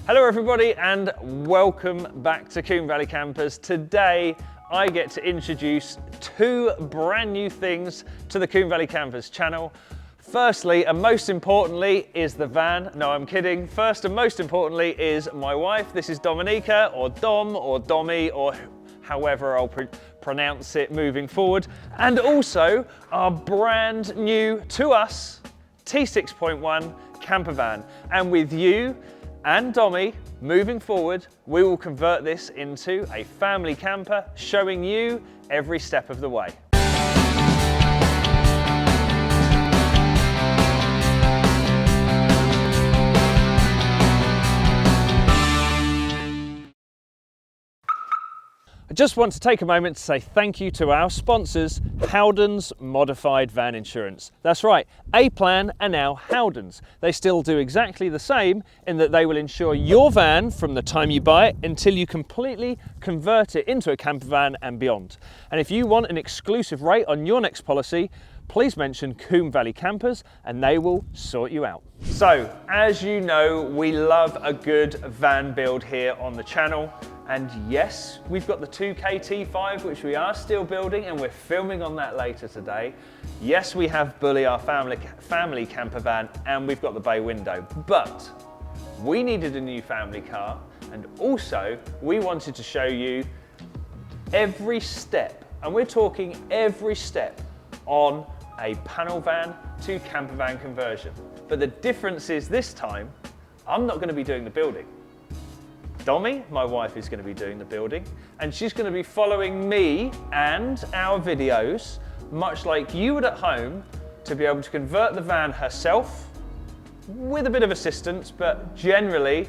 Hello everybody and welcome back to Combe Valley Campers. Today I get to introduce two brand new things to the Combe Valley Campers channel. Firstly and most importantly is the van. No, I'm kidding. First and most importantly is my wife. This is Dominika, or Dom, or Domi, or however I'll pronounce it moving forward. And also our brand new to us T6.1 camper van. And with you and Domi, moving forward, we will convert this into a family camper, showing you every step of the way. I just want to take a moment to say thank you to our sponsors, Howden's Modified Van Insurance. That's right, A-Plan are now Howden's. They still do exactly the same in that they will insure your van from the time you buy it until you completely convert it into a camper van and beyond. And if you want an exclusive rate on your next policy, please mention Combe Valley Campers and they will sort you out. So, as you know, we love a good van build here on the channel. And yes, we've got the 2K T5, which we are still building and we're filming on that later today. Yes, we have Bully, our family camper van, and we've got the bay window. But we needed a new family car, and also we wanted to show you every step, and we're talking every step on a panel van to camper van conversion. But the difference is this time, I'm not going to be doing the building. Domi, my wife, is going to be doing the building, and she's going to be following me and our videos, much like you would at home, to be able to convert the van herself with a bit of assistance, but generally,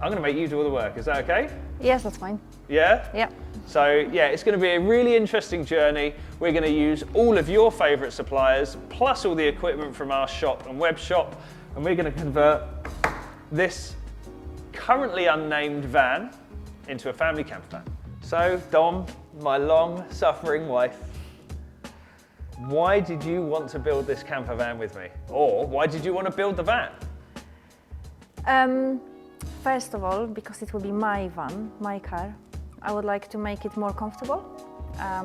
I'm going to make you do all the work. Is that okay? Yes, that's fine. Yeah? Yeah. So yeah, it's going to be a really interesting journey. We're going to use all of your favourite suppliers, plus all the equipment from our shop and web shop, and we're going to convert this currently unnamed van into a family camper van. So Dom, my long-suffering wife, why did you want to build this camper van with me? Or why did you want to build the van? First of all, because it will be my van, my car. I would like to make it more comfortable,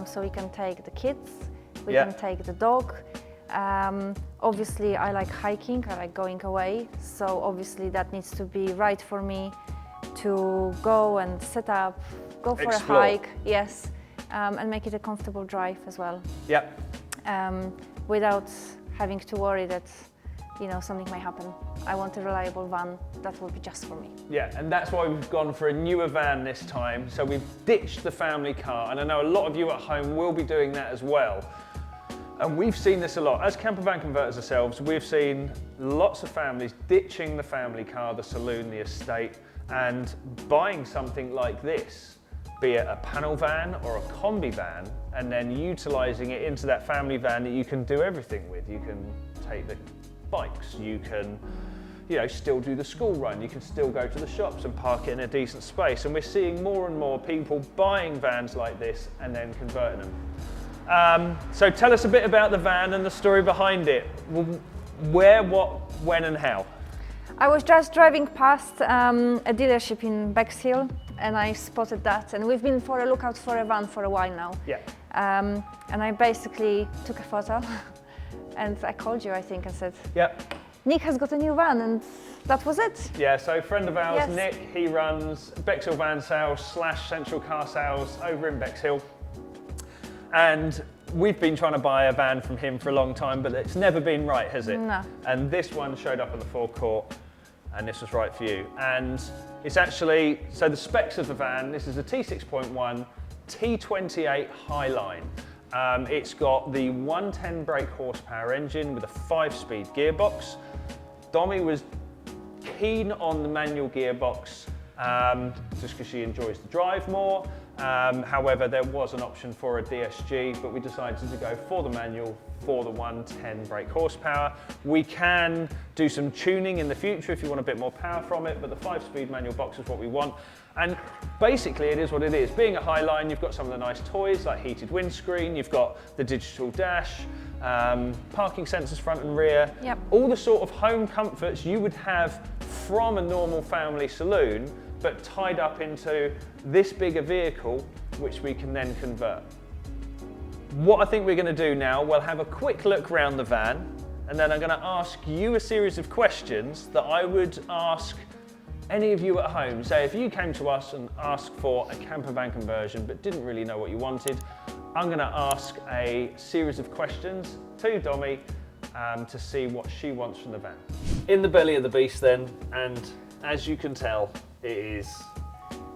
so we can take the kids, we can take the dog. Obviously, I like hiking, I like going away, so obviously that needs to be right for me to go and set up, go for Explore. a hike, yes, and make it a comfortable drive as well. Yep. Without having to worry that, you know, something may happen. I want a reliable van that will be just for me. Yeah, and that's why we've gone for a newer van this time. So we've ditched the family car, and I know a lot of you at home will be doing that as well. And we've seen this a lot. As camper van converters ourselves, we've seen lots of families ditching the family car, the saloon, the estate, and buying something like this, be it a panel van or a combi van, and then utilising it into that family van that you can do everything with. You can take the bikes, you can, you know, still do the school run, you can still go to the shops and park it in a decent space. And we're seeing more and more people buying vans like this and then converting them. So tell us a bit about the van and the story behind it. Where, what, when and how? I was just driving past a dealership in Bexhill and I spotted that, and we've been for a lookout for a van for a while now. Yeah. And I basically took a photo and I called you, I think, and said, Yep. Nick has got a new van, and that was it. Yeah, so a friend of ours, Yes. Nick, he runs Bexhill Van Sales / Central Car Sales over in Bexhill. And we've been trying to buy a van from him for a long time, but it's never been right, has it? No. And this one showed up on the forecourt, and this was right for you. And it's actually, so the specs of the van, this is a T6.1 T28 Highline. It's got the 110 brake horsepower engine with a 5-speed gearbox. Domi was keen on the manual gearbox just because she enjoys the drive more. However, there was an option for a DSG, but we decided to go for the manual for the 110 brake horsepower. We can do some tuning in the future if you want a bit more power from it, but the 5-speed manual box is what we want. And basically it is what it is. Being a Highline, you've got some of the nice toys like heated windscreen, you've got the digital dash, parking sensors front and rear, Yep. all the sort of home comforts you would have from a normal family saloon, but tied up into this bigger vehicle, which we can then convert. What I think we're going to do now, we'll have a quick look around the van, and then I'm going to ask you a series of questions that I would ask any of you at home. So if you came to us and asked for a campervan conversion but didn't really know what you wanted, I'm going to ask a series of questions to Domi to see what she wants from the van. In the belly of the beast then, and as you can tell, it is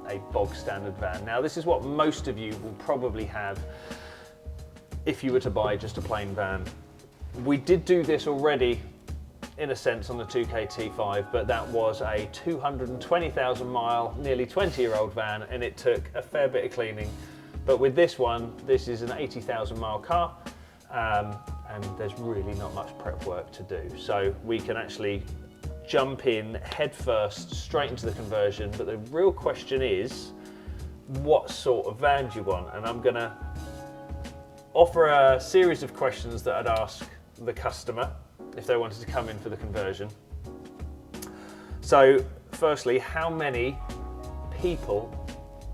a bog standard van. Now this is what most of you will probably have if you were to buy just a plain van. We did do this already in a sense on the 2K T5, but that was a 220,000 mile, nearly 20-year-old van, and it took a fair bit of cleaning. But with this one, this is an 80,000 mile car, and there's really not much prep work to do. So we can actually jump in head first, straight into the conversion. But the real question is, what sort of van do you want? And I'm gonna offer a series of questions that I'd ask the customer if they wanted to come in for the conversion. So firstly, how many people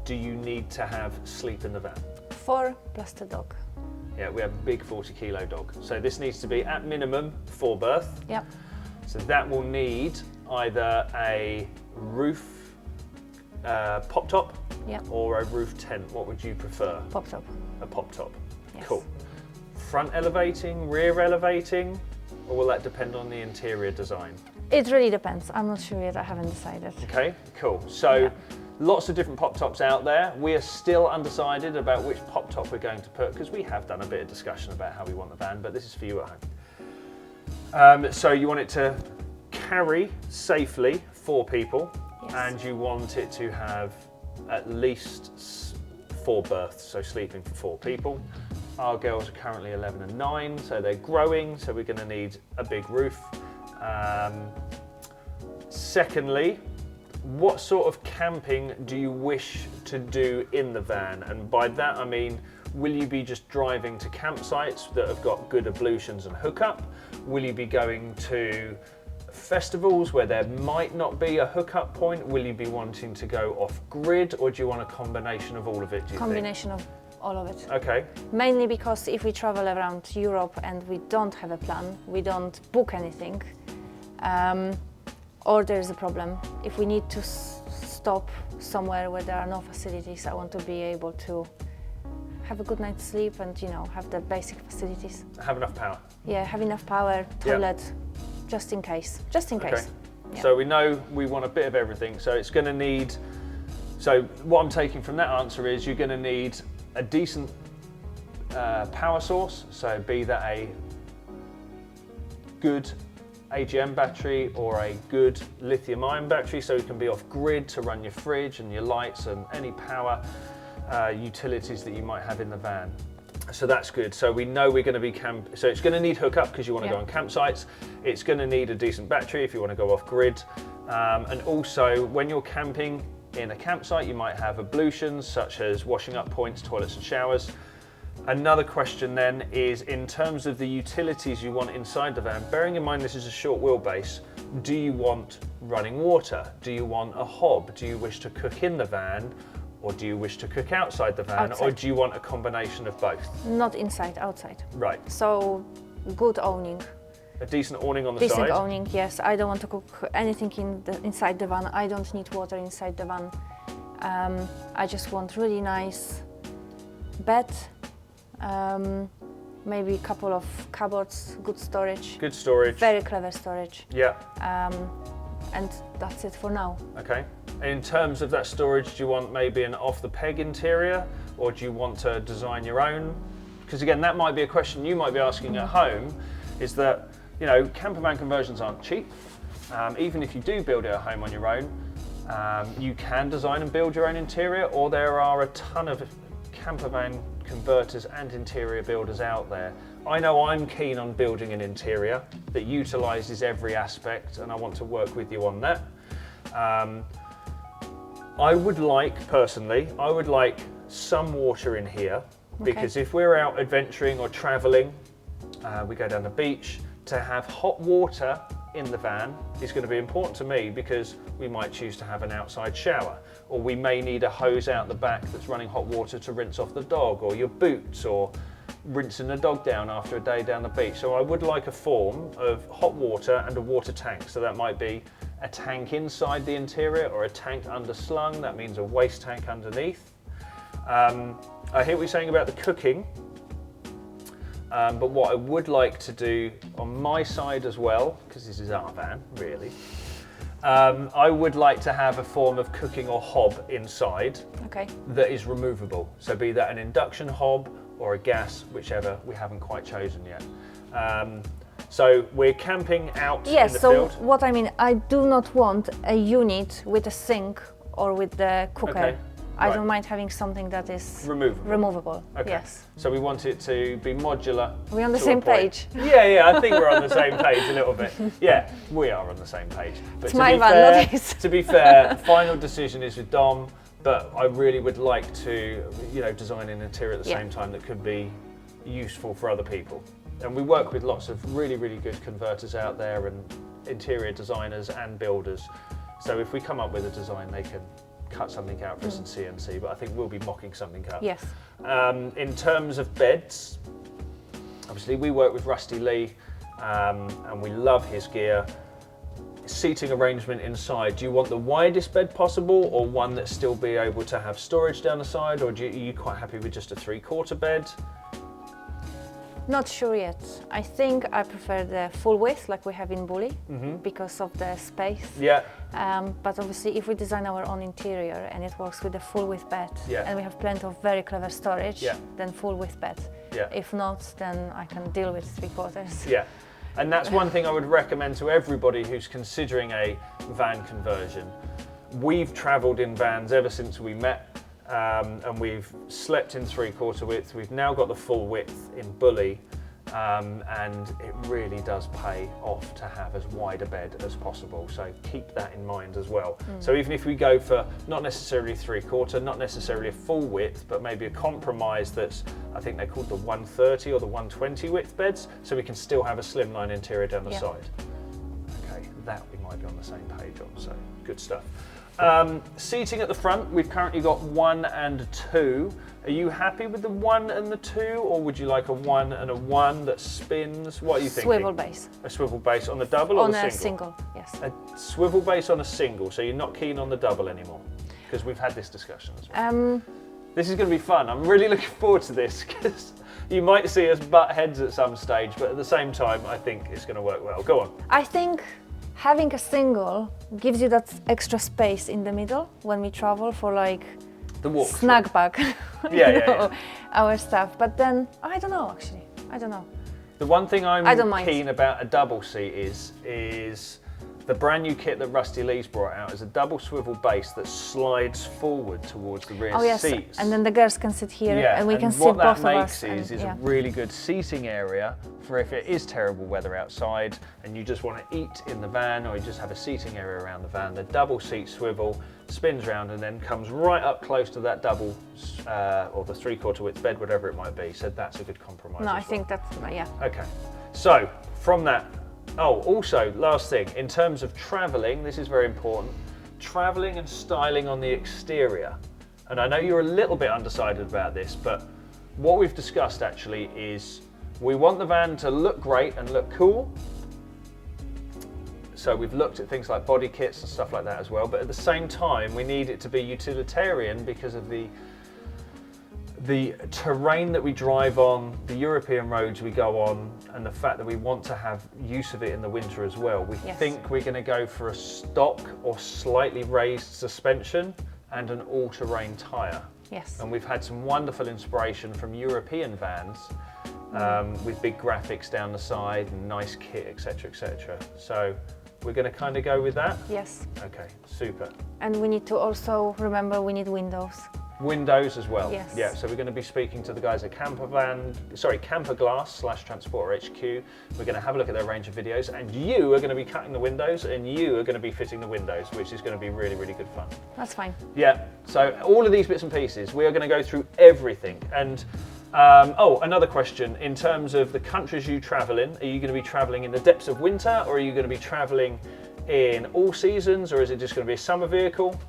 do you need to have sleep in the van? 4 plus the dog. Yeah, we have a big 40-kilo dog. So this needs to be at minimum 4 berth. Yep. So that will need either a roof pop top, Yep. or a roof tent. What would you prefer? Pop top. A pop top. Yes. Cool. Front elevating, rear elevating, or will that depend on the interior design? It really depends. I'm not sure yet. I haven't decided. Okay, cool. So Yeah. lots of different pop tops out there. We are still undecided about which pop top we're going to put, because we have done a bit of discussion about how we want the van, but this is for you at home. So you want it to carry safely 4 people, Yes. and you want it to have at least 4 berths, so sleeping for 4 people. Our girls are currently 11 and 9, so they're growing, so we're going to need a big roof. Secondly, what sort of camping do you wish to do in the van? And by that I mean, will you be just driving to campsites that have got good ablutions and hookup? Will you be going to festivals where there might not be a hookup point? Will you be wanting to go off grid, or do you want a combination of all of it, do you Combination of all of it. think? Okay, Mainly because if we travel around Europe and we don't have a plan, we don't book anything, or there's a problem. If we need to stop somewhere where there are no facilities, I want to be able to have a good night's sleep and, you know, have the basic facilities. have enough power. Yeah, have enough power, toilet, just in case. Just in Okay. case. Yeah. So we know we want a bit of everything. So it's going to need, so what I'm taking from that answer is you're going to need a decent power source. So be that a good AGM battery or a good lithium ion battery, so it can be off grid to run your fridge and your lights and any power utilities that you might have in the van. So that's good. So we know we're going to be so it's going to need hookup because you want to go on campsites. It's going to need a decent battery if you want to go off grid. And also when you're camping in a campsite, you might have ablutions such as washing up points, toilets and showers. Another question then is, in terms of the utilities you want inside the van, bearing in mind this is a short wheelbase, do you want running water? Do you want a hob? Do you wish to cook in the van? Or do you wish to cook outside the van? Outside. Or do you want a combination of both? Not inside, outside. Right, So good awning. a decent awning on the Decent side. awning, yes. I don't want to cook anything inside the van. I don't need water inside the van. I just want really nice bed, maybe a couple of cupboards, good storage, Good storage. very clever storage, Yeah, and that's it for now. okay. In terms of that storage, do you want maybe an off-the-peg interior, or do you want to design your own? Because again, that might be a question you might be asking at home, is that, you know, campervan conversions aren't cheap. Even if you do build it at home on your own, you can design and build your own interior, or there are a ton of campervan converters and interior builders out there. I know I'm keen on building an interior that utilises every aspect, and I want to work with you on that. I would like, personally, some water in here, because if we're out adventuring or travelling, we go down the beach, to have hot water in the van is going to be important to me because we might choose to have an outside shower, or we may need a hose out the back that's running hot water to rinse off the dog, or your boots, or rinsing the dog down after a day down the beach. So I would like a form of hot water and a water tank. So that might be a tank inside the interior or a tank underslung. That means a waste tank underneath. I hear what you're saying about the cooking. But what I would like to do on my side as well, because this is our van, really, I would like to have a form of cooking or hob inside that is removable. So be that an induction hob or a gas, whichever, we haven't quite chosen yet. So we're camping out in the field. So what I mean, I do not want a unit with a sink or with the cooker. Okay. I don't mind having something that is removable. Okay. Yes. So we want it to be modular. We're on the same page. Yeah, I think we're on the same page a little bit. Yeah, we are on the same page. But it's my van, not his. To be fair, the final decision is with Dom, but I really would like to, design an interior at the same time that could be useful for other people. And we work with lots of really, really good converters out there and interior designers and builders. So if we come up with a design, they can cut something out for us in CNC, but I think we'll be mocking something up. Yes. In terms of beds, obviously we work with Leigh, and we love his gear. Seating arrangement inside, do you want the widest bed possible, or one that still be able to have storage down the side, or are you quite happy with just a 3/4 bed? Not sure yet. I think I prefer the full width like we have in Bully because of the space. Yeah. But obviously if we design our own interior and it works with the full width bed and we have plenty of very clever storage, then full width bed. Yeah. If not, then I can deal with 3/4. Yeah. And that's one thing I would recommend to everybody who's considering a van conversion. We've travelled in vans ever since we met. And we've slept in 3/4 width. We've now got the full width in Bully, and it really does pay off to have as wide a bed as possible. So keep that in mind as well. So even if we go for not necessarily 3/4, not necessarily a full width, but maybe a compromise that's, I think they're called the 130 or the 120 width beds, so we can still have a slimline interior down the side. Okay, that we might be on the same page on, so good stuff. Seating at the front, we've currently got 1 and 2. Are you happy with the 1 and the 2, or would you like a 1 and a 1 that spins? What are you thinking? Swivel base. A swivel base on the double or the single? On a single, yes. A swivel base on a single, so you're not keen on the double anymore? Because we've had this discussion as well. This is going to be fun. I'm really looking forward to this, because you might see us butt heads at some stage, but at the same time, I think it's going to work well. Go on. I think having a single gives you that extra space in the middle when we travel for like the walk snack bag, our stuff. But then I don't know, actually. I don't know. The one thing I'm keen about a double seat is the brand new kit that Leigh's brought out is a double swivel base that slides forward towards the rear seats. And then the girls can sit here and we can sit both of us. What that makes is a really good seating area for if it is terrible weather outside and you just want to eat in the van, or you just have a seating area around the van. The double seat swivel spins round and then comes right up close to that double or the 3/4 width bed, whatever it might be. So that's a good compromise. No, I think that's, Okay, so from that, also last thing, in terms of travelling, this is very important, travelling and styling on the exterior. And I know you're a little bit undecided about this, but what we've discussed actually is we want the van to look great and look cool. So we've looked at things like body kits and stuff like that as well, but at the same time we need it to be utilitarian because of the terrain that we drive on, the European roads we go on, and the fact that we want to have use of it in the winter as well. We think we're going to go for a stock or slightly raised suspension and an all-terrain tyre. Yes. And we've had some wonderful inspiration from European vans with big graphics down the side and nice kit, etc., etc. So we're going to kind of go with that? Yes. Okay, super. And we need to also remember we need windows. Windows as well. Yes. Yeah, so we're going to be speaking to the guys at camperGlass/Transporter HQ. We're going to have a look at their range of videos, and you are going to be cutting the windows and you are going to be fitting the windows, which is going to be really, really good fun. That's fine. Yeah, so all of these bits and pieces, we are going to go through everything. And Oh, another question. In terms of the countries you travel in, are you going to be traveling in the depths of winter, or are you going to be traveling in all seasons, or is it just going to be a summer vehicle?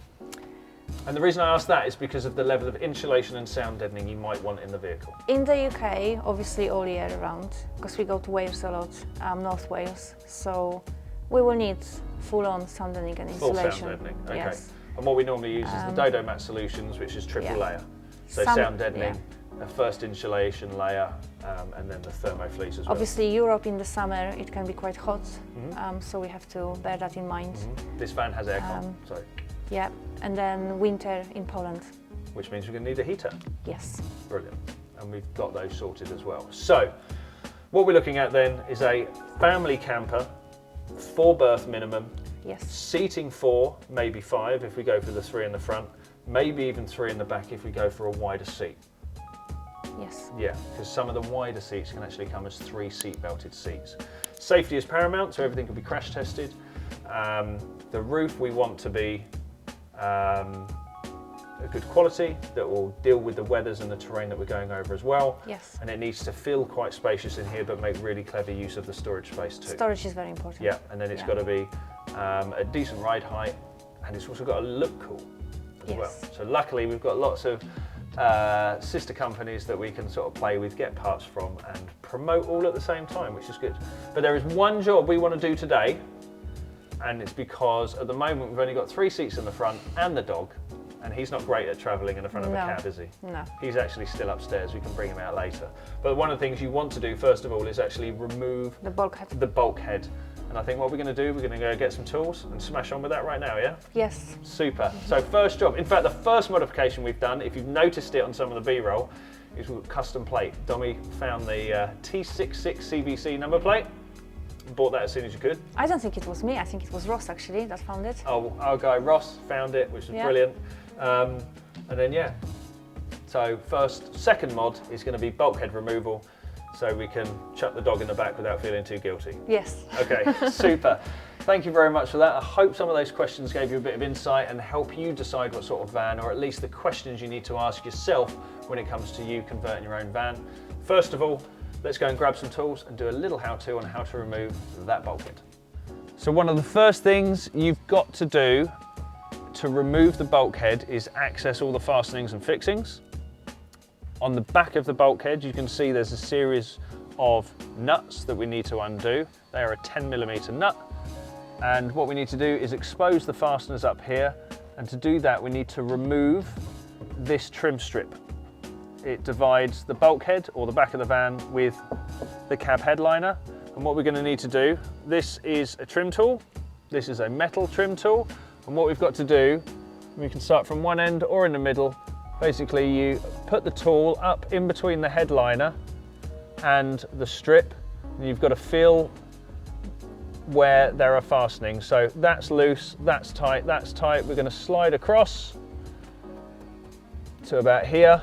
And the reason I ask that is because of the level of insulation and sound deadening you might want in the vehicle. In the UK, obviously all year round, because we go to Wales a lot, North Wales, so we will need full-on sound deadening and insulation. Full sound deadening, okay. Yes. And what we normally use is the Dodo Mat Solutions, which is triple layer. So sound deadening, a first insulation layer, and then the thermo fleece as well. Obviously Europe in the summer, it can be quite hot, so we have to bear that in mind. This van has aircon, so. Yeah, and then winter in Poland. Which means we're going to need a heater. Yes. Brilliant. And we've got those sorted as well. So, what we're looking at then is a family camper, 4 berth minimum. Yes. Seating 4, maybe 5 if we go for the 3 in the front, maybe even 3 in the back if we go for a wider seat. Yes. Yeah, because some of the wider seats can actually come as 3 seat belted seats. Safety is paramount, so everything can be crash tested. The roof we want to be a good quality that will deal with the weathers and the terrain that we're going over as well. Yes. And it needs to feel quite spacious in here, but make really clever use of the storage space too. Storage is very important. Yeah, and then it's got to be a decent ride height, and it's also got to look cool as well. So luckily we've got lots of sister companies that we can sort of play with, get parts from, and promote all at the same time, which is good. But there is one job we want to do today, and it's because at the moment we've only got 3 seats in the front and the dog, and he's not great at travelling in the front of a cab, is he? No. He's actually still upstairs, we can bring him out later. But one of the things you want to do first of all is actually remove the bulkhead. And I think what we're going to do, we're going to go get some tools and smash on with that right now, yeah? Yes. Super. So first job, in fact the first modification we've done, if you've noticed it on some of the B-roll, is we've got custom plate. Domi found the T66 CVC number plate. Bought that as soon as you could. I don't think it was me, I think it was Ross actually that found it. Oh, our guy Ross found it, which was brilliant. And then so second mod is going to be bulkhead removal, so we can chuck the dog in the back without feeling too guilty. Yes. Okay, super. Thank you very much for that. I hope some of those questions gave you a bit of insight and help you decide what sort of van, or at least the questions you need to ask yourself when it comes to you converting your own van. First of all, let's go and grab some tools and do a little how-to on how to remove that bulkhead. So one of the first things you've got to do to remove the bulkhead is access all the fastenings and fixings. On the back of the bulkhead, you can see there's a series of nuts that we need to undo. They are a 10mm nut. And what we need to do is expose the fasteners up here. And to do that, we need to remove this trim strip. It divides the bulkhead, or the back of the van, with the cab headliner. And what we're going to need to do, this is a trim tool, this is a metal trim tool, and what we've got to do, we can start from one end or in the middle. Basically you put the tool up in between the headliner and the strip, and you've got to feel where there are fastenings. So that's loose, that's tight, we're going to slide across to about here.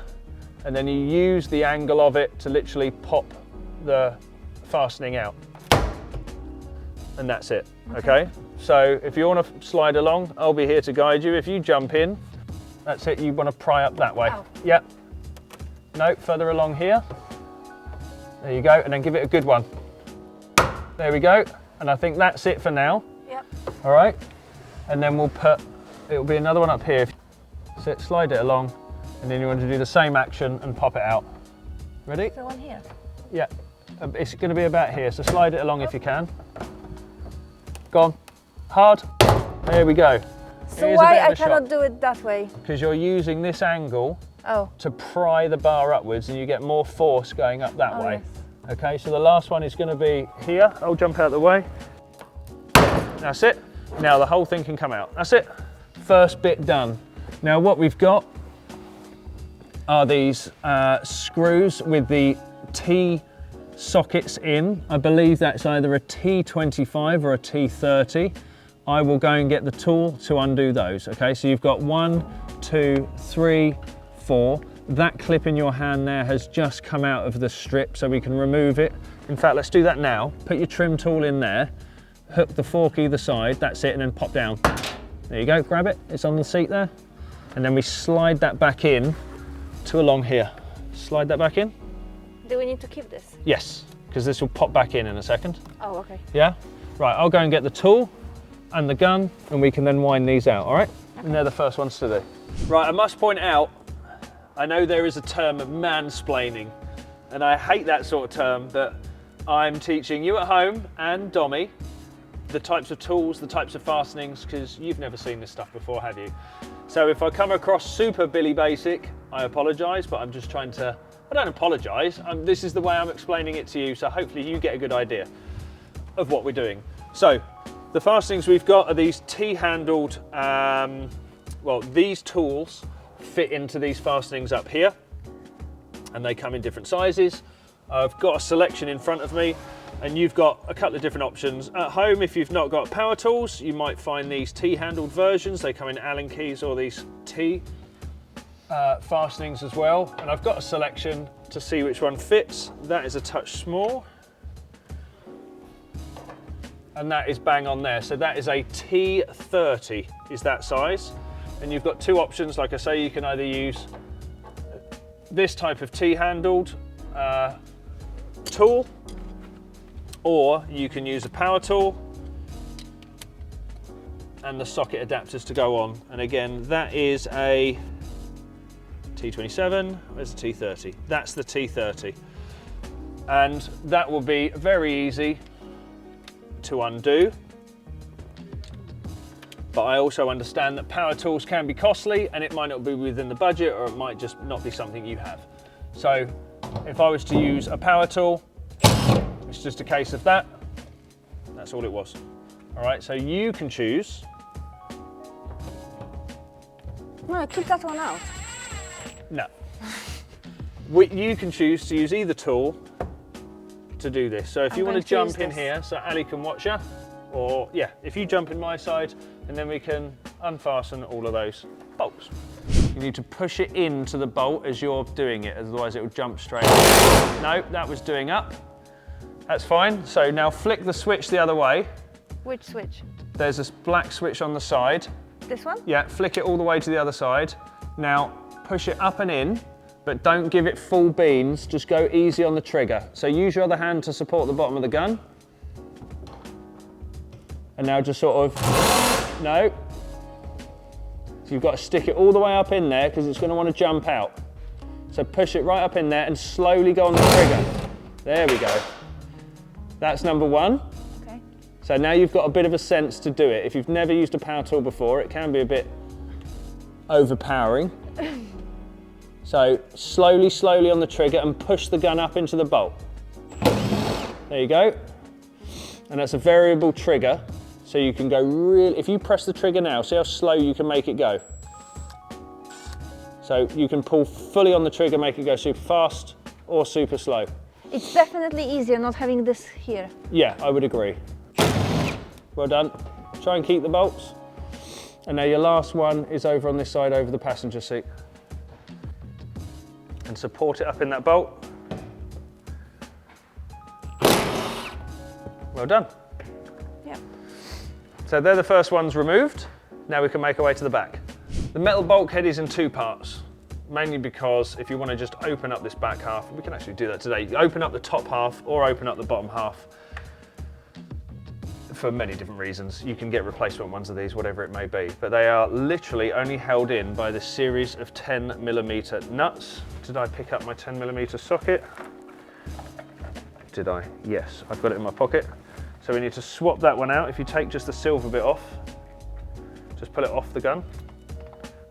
And then you use the angle of it to literally pop the fastening out. And that's it, okay? So if you want to slide along, I'll be here to guide you. If you jump in, that's it, you want to pry up that way. Yep. No, further along here. There you go, and then give it a good one. There we go, and I think that's it for now. Yep. All right, and then it'll be another one up here. So slide it along. And then you want to do the same action and pop it out. Ready? The one here? Yeah, it's going to be about here, so slide it along if you can. Go on, hard. There we go. So why I cannot do it that way? Because you're using this angle to pry the bar upwards, and you get more force going up that way. Yes. Okay, so the last one is going to be here. I'll jump out the way. That's it. Now the whole thing can come out. That's it. First bit done. Now what we've got are these screws with the T sockets in. I believe that's either a T25 or a T30. I will go and get the tool to undo those. Okay, so you've got 1, 2, 3, 4. That clip in your hand there has just come out of the strip, so we can remove it. In fact, let's do that now. Put your trim tool in there, hook the fork either side, that's it, and then pop down. There you go, grab it, it's on the seat there. And then we slide that back in to along here. Slide that back in. Do we need to keep this? Yes, because this will pop back in a second. Oh, okay. Yeah? Right, I'll go and get the tool and the gun, and we can then wind these out, all right? Okay. And they're the first ones to do. Right, I must point out, I know there is a term of mansplaining, and I hate that sort of term, that I'm teaching you at home and Dommy the types of tools, the types of fastenings, because you've never seen this stuff before, have you? So if I come across super Billy Basic, I apologise, but I'm just trying to, I don't apologise, this is the way I'm explaining it to you, so hopefully you get a good idea of what we're doing. So the fastenings we've got are these T-handled, well, these tools fit into these fastenings up here, and they come in different sizes. I've got a selection in front of me, and you've got a couple of different options. At home, if you've not got power tools, you might find these T-handled versions. They come in Allen keys or these T fastenings as well. And I've got a selection to see which one fits. That is a touch small. And that is bang on there. So that is a T30 is that size. And you've got two options. Like I say, you can either use this type of T-handled tool, or you can use a power tool and the socket adapters to go on. And again, that is a T27, where's the T30? That's the T30. And that will be very easy to undo. But I also understand that power tools can be costly, and it might not be within the budget, or it might just not be something you have. So if I was to use a power tool, it's just a case of that. That's all it was. All right, so you can choose. No, keep that one out. No. You can choose to use either tool to do this. So if you want to jump in here, so Ali can watch you, or yeah, if you jump in my side, and then we can unfasten all of those bolts. You need to push it into the bolt as you're doing it, otherwise it will jump straight up. No, that was doing up. That's fine. So now flick the switch the other way. Which switch? There's this black switch on the side. This one? Yeah, flick it all the way to the other side. Now push it up and in, but don't give it full beans, just go easy on the trigger. So use your other hand to support the bottom of the gun. And now just sort of, no. So you've got to stick it all the way up in there because it's going to want to jump out. So push it right up in there and slowly go on the trigger. There we go. That's number one. Okay. So now you've got a bit of a sense to do it. If you've never used a power tool before, it can be a bit overpowering. So slowly, slowly on the trigger and push the gun up into the bolt. There you go. And that's a variable trigger. So you can go really, if you press the trigger now, see how slow you can make it go. So you can pull fully on the trigger, make it go super fast or super slow. It's definitely easier not having this here. Yeah, I would agree. Well done. Try and keep the bolts. And now your last one is over on this side, over the passenger seat. And support it up in that bolt. Well done. Yeah. So they're the first ones removed. Now we can make our way to the back. The metal bulkhead is in two parts, mainly because if you want to just open up this back half, we can actually do that today. You open up the top half or open up the bottom half for many different reasons. You can get replacement ones of these, whatever it may be, but they are literally only held in by this series of 10mm nuts. Did I pick up my 10mm socket? Did I? Yes, I've got it in my pocket. So we need to swap that one out. If you take just the silver bit off, just pull it off the gun.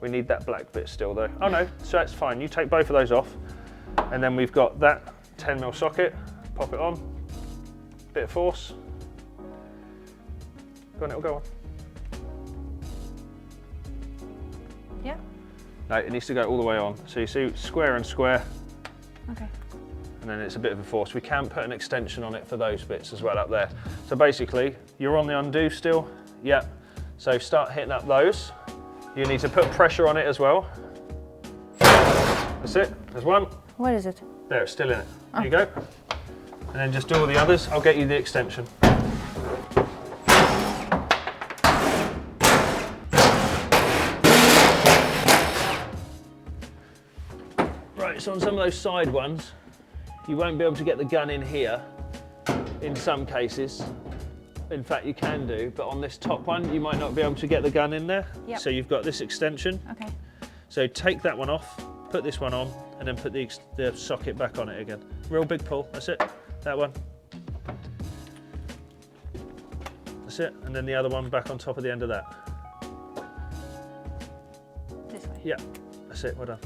We need that black bit still though. Oh no, so that's fine. You take both of those off, and then we've got that 10mm socket. Pop it on, bit of force. Go on, it'll go on. Yeah? No, it needs to go all the way on. So you see square and square. Okay. And then it's a bit of a force. We can put an extension on it for those bits as well up there. So basically, you're on the undo still. Yeah. So start hitting up those. You need to put pressure on it as well. That's it. There's one. Where is it? There, it's still in it. There you go. And then just do all the others. I'll get you the extension. Right, so on some of those side ones, You won't be able to get the gun in here in some cases. In fact, you can do, but on this top one, you might not be able to get the gun in there. Yep. So you've got this extension. Okay. So take that one off, put this one on, and then put the socket back on it again. Real big pull, that's it. That one. That's it, and then the other one back on top of the end of that. This way. Yeah, that's it, well done.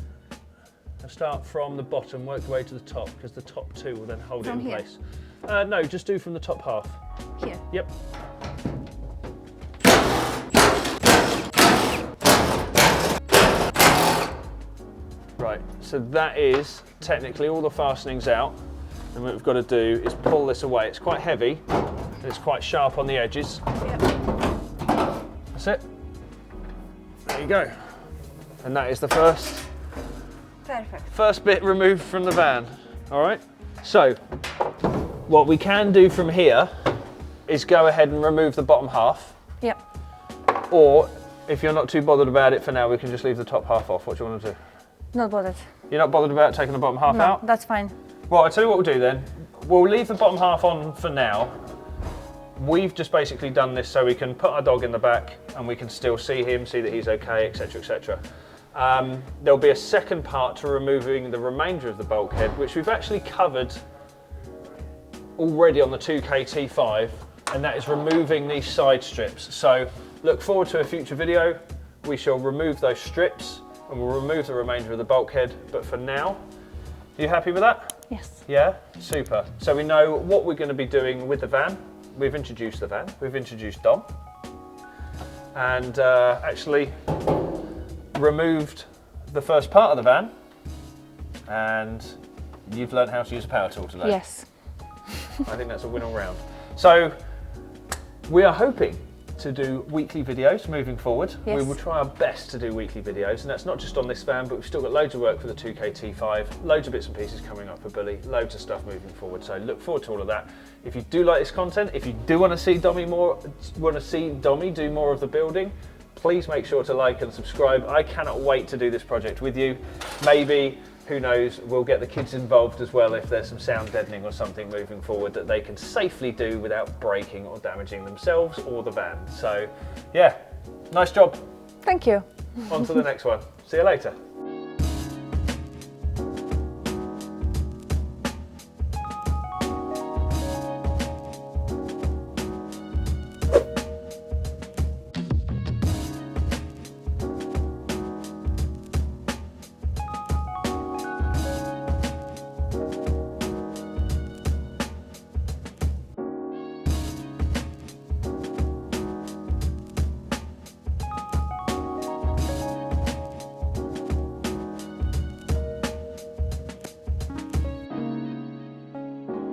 Now start from the bottom, work your way to the top, because the top two will then hold From it in here? place. No, just do from the top half. Here. Yep. Right, so that is technically all the fastenings out, and what we've got to do is pull this away. It's quite heavy, and it's quite sharp on the edges. Yep. That's it. There you go. And that is the Perfect. first bit removed from the van. All right, so what we can do from here is go ahead and remove the bottom half, Yep. or if you're not too bothered about it for now, we can just leave the top half off. What do you want to do? Not bothered. You're not bothered about taking the bottom half No, out? that's fine. Well, I'll tell you what we'll do then. We'll leave the bottom half on for now. We've just basically done this so we can put our dog in the back and we can still see him, see that he's okay, etc, etc. There'll be a second part to removing the remainder of the bulkhead, which we've actually covered already on the 2K T5, and that is removing these side strips. So look forward to a future video. We shall remove those strips and we'll remove the remainder of the bulkhead. But for now, are you happy with that? Yes. Yeah, super. So we know what we're going to be doing with the van. We've introduced the van, we've introduced Dom, and actually removed the first part of the van, and you've learned how to use a power tool today. Yes. I think that's a win all round. So we are hoping to do weekly videos moving forward. Yes. We will try our best to do weekly videos, and that's not just on this van, but we've still got loads of work for the 2K T5, loads of bits and pieces coming up for Bully, loads of stuff moving forward. So look forward to all of that. If you do like this content, if you do want to see Dommy do more of the building, please make sure to like and subscribe. I cannot wait to do this project with you. Maybe, who knows, we'll get the kids involved as well if there's some sound deadening or something moving forward that they can safely do without breaking or damaging themselves or the van. So yeah, nice job. Thank you. On to the next one. See you later.